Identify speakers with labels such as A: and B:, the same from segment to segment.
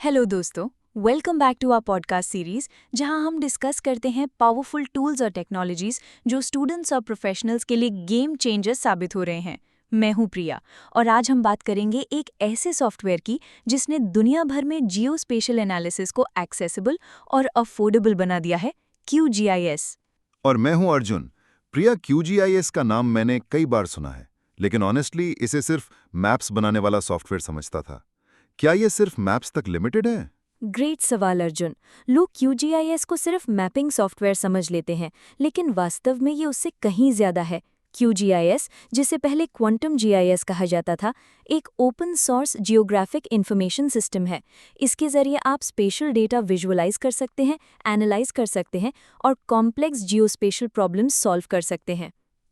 A: Hello दोस्तों, welcome back to our podcast series जहां हम डिस्कस करते हैं पावरफुल टूल्स और टेक्नोलॉजीज जो स्टूडेंट्स और प्रोफेशनल्स के लिए गेम चेंजर्स साबित हो रहे हैं। मैं हूं प्रिया और आज हम बात करेंगे एक ऐसे सॉफ्टवेयर की जिसने दुनिया भर में जियो स्पेशल एनालिसिस को एक्सेसिबल और अफोर्डेबल बना दिया है, QGIS।
B: और मैं हूं अर्जुन। प्रिया, QGIS का नाम मैंने कई बार सुना है, लेकिन ऑनेस्टली इसे सिर्फ मैप्स बनाने वाला सॉफ्टवेयर समझता था। क्या ये सिर्फ मैप्स तक लिमिटेड है?
A: ग्रेट सवाल अर्जुन। लोग QGIS को सिर्फ मैपिंग सॉफ्टवेयर समझ लेते हैं, लेकिन वास्तव में ये उससे कहीं ज्यादा है। QGIS, जिसे पहले क्वांटम GIS कहा जाता था, एक open source geographic information system है। इसके जरिए आप स्पेशल डेटा विजुअलाइज कर सकते हैं, एनालाइज कर सकते हैं और कॉम्प्लेक्स जियोस्पेशल प्रॉब्लम्स सॉल्व कर सकते हैं।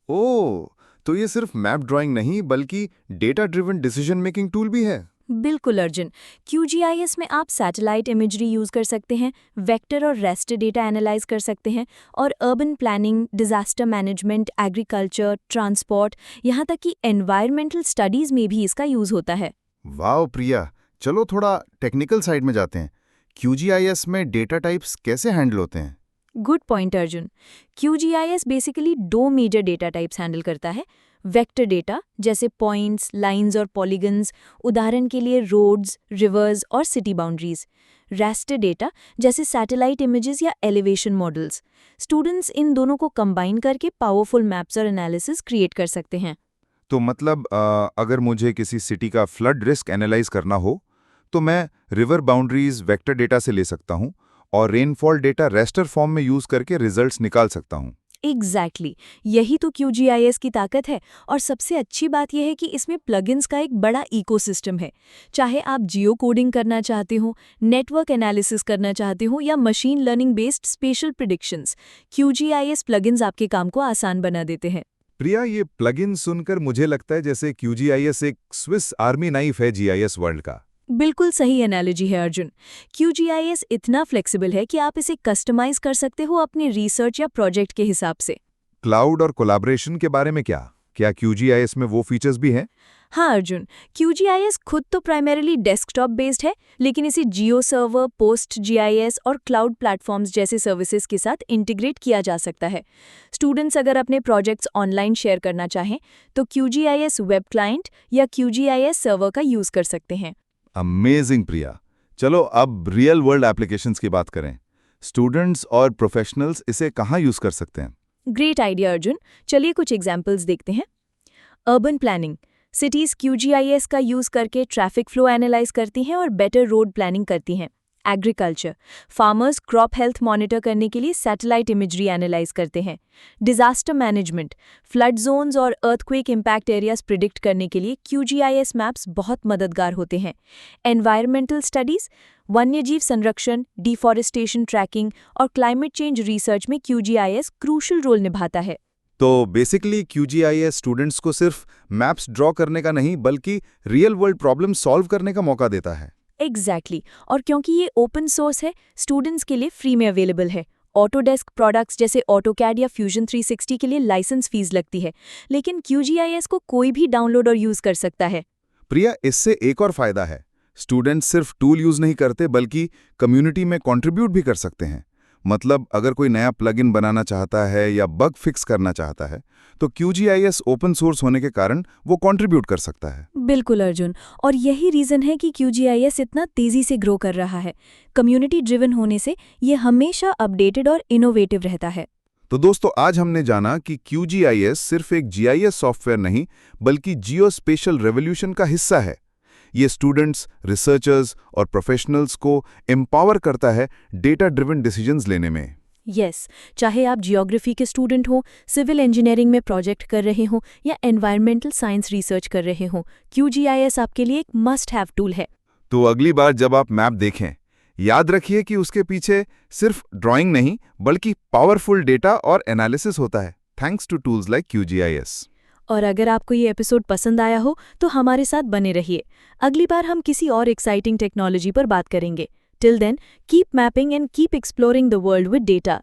B: ओह, तो ये सिर्फ मैप ड्राइंग नहीं बल्कि data driven decision making tool भी है।
A: बिल्कुल अर्जुन। QGIS में आप सैटेलाइट इमेजरी यूज कर सकते हैं, वेक्टर और रेस्टर डेटा एनालाइज कर सकते हैं और urban planning, disaster management, agriculture, transport, यहाँ तक कि एनवायरमेंटल स्टडीज में भी इसका यूज होता है।
B: वाह प्रिया, चलो थोड़ा टेक्निकल साइड में जाते हैं। QGIS में डेटा टाइप्स कैसे हैंडल होते हैं?
A: Good point Arjun. QGIS basically दो मेजर डेटा टाइप्स हैंडल करता है। वेक्टर डेटा जैसे पॉइंट्स, लाइंस और पॉलीगन्स, उदाहरण के लिए रोड्स, रिवर्स और सिटी बाउंड्रीज। रेस्टर डेटा जैसे सैटेलाइट इमेजेस या एलिवेशन मॉडल्स। स्टूडेंट्स इन दोनों को कंबाइन करके पावरफुल मैप्स और एनालिसिस क्रिएट कर सकते हैं।
B: तो मतलब अगर मुझे किसी सिटी का फ्लड रिस्क एनालाइज करना हो, तो मैं रिवर बाउंड्रीज वेक्टर डेटा से ले सकता हूँ और रेनफॉल डेटा रेस्टर फॉर्म में यूज करके रिजल्ट्स निकाल सकता हूँ।
A: एग्जैक्टली यही तो QGIS की ताकत है। और सबसे अच्छी बात यह है कि इसमें प्लगइन्स का एक बड़ा इकोसिस्टम है। चाहे आप जियो कोडिंग करना चाहते हो, नेटवर्क एनालिसिस करना चाहते हो या machine learning based special predictions, QGIS plugins आपके काम को आसान बना देते हैं।
B: प्रिया, ये प्लगइन सुनकर मुझे लगता है जैसे QGIS एक स्विस आर्मी नाइफ है GIS वर्ल्ड का।
A: बिल्कुल सही एनालॉजी है अर्जुन। QGIS इतना फ्लेक्सिबल है कि आप इसे कस्टमाइज कर सकते हो अपने रिसर्च या प्रोजेक्ट के हिसाब से।
B: क्लाउड और कोलैबोरेशन के बारे में क्या QGIS में वो फीचर्स भी हैं?
A: हाँ अर्जुन, QGIS खुद तो प्राइमरीली डेस्कटॉप बेस्ड है, लेकिन इसे जियो सर्वर, पोस्ट GIS और क्लाउड प्लेटफॉर्म्स जैसे सर्विसेज के साथ इंटीग्रेट किया जा सकता है। स्टूडेंट्स अगर अपने प्रोजेक्ट्स ऑनलाइन शेयर करना चाहें तो QGIS वेब क्लाइंट या QGIS सर्वर का यूज कर सकते हैं।
B: अमेजिंग प्रिया। चलो अब रियल वर्ल्ड एप्लीकेशंस की बात करें। स्टूडेंट्स और प्रोफेशनल्स इसे कहाँ यूज कर सकते हैं?
A: Great idea Arjun. चलिए कुछ एग्जाम्पल्स देखते हैं। Urban planning. सिटीज QGIS का यूज करके ट्रैफिक फ्लो एनालाइज करती हैं और बेटर रोड प्लानिंग करती हैं। Agriculture. Farmers crop health monitor करने के लिए सैटेलाइट इमेजरी एनालाइज करते हैं। Disaster management. फ्लड जोन्स और अर्थक्वेक इम्पैक्ट एरियाज प्रिडिक्ट करने के लिए QGIS मैप्स बहुत मददगार होते हैं। Environmental studies. वन्यजीव संरक्षण, डिफॉरेस्टेशन ट्रैकिंग और क्लाइमेट चेंज रिसर्च में QGIS क्रूशल रोल निभाता है।
B: तो बेसिकली QGIS स्टूडेंट्स को सिर्फ मैप्स ड्रॉ करने का नहीं बल्कि रियल वर्ल्ड प्रॉब्लम सॉल्व करने का मौका देता है।
A: एग्जैक्टली और क्योंकि ये ओपन सोर्स है, स्टूडेंट्स के लिए फ्री में अवेलेबल है। ऑटोडेस्क प्रोडक्ट्स जैसे ऑटोकैड या फ्यूजन 360 के लिए लाइसेंस फीस लगती है, लेकिन QGIS को कोई भी डाउनलोड और यूज कर सकता है।
B: प्रिया, इससे एक और फायदा है। स्टूडेंट्स सिर्फ टूल यूज नहीं करते बल्कि कम्युनिटी में कंट्रीब्यूट भी कर सकते हैं। मतलब अगर कोई नया प्लगइन बनाना चाहता है या बग फिक्स करना चाहता है तो QGIS ओपन सोर्स होने के कारण वो कंट्रीब्यूट कर सकता है।
A: बिल्कुल अर्जुन, और यही रीजन है कि QGIS इतना तेजी से ग्रो कर रहा है। कम्युनिटी ड्रिवन होने से ये हमेशा अपडेटेड और इनोवेटिव रहता है।
B: तो दोस्तों, आज हमने जाना कि QGIS सिर्फ एक GIS सॉफ्टवेयर नहीं बल्कि जियोस्पेशल रेवोल्यूशन का हिस्सा है। ये स्टूडेंट्स, रिसर्चर्स और प्रोफेशनल्स को एम्पावर करता है डेटा ड्रिवन डिसीजंस लेने में।
A: यस, चाहे आप जियोग्राफी के स्टूडेंट हो, सिविल इंजीनियरिंग में प्रोजेक्ट कर रहे हो या एनवायरमेंटल साइंस रिसर्च कर रहे हो, QGIS आपके लिए एक मस्ट हैव टूल है।
B: तो अगली बार जब आप मैप देखें, याद रखिए कि उसके पीछे सिर्फ ड्राइंग नहीं बल्कि पावरफुल डेटा और एनालिसिस होता है, thanks to tools like QGIS।
A: और अगर आपको ये एपिसोड पसंद आया हो तो हमारे साथ बने रहिए। अगली बार हम किसी और एक्साइटिंग टेक्नोलॉजी पर बात करेंगे। Till then, keep mapping and keep exploring the world with data.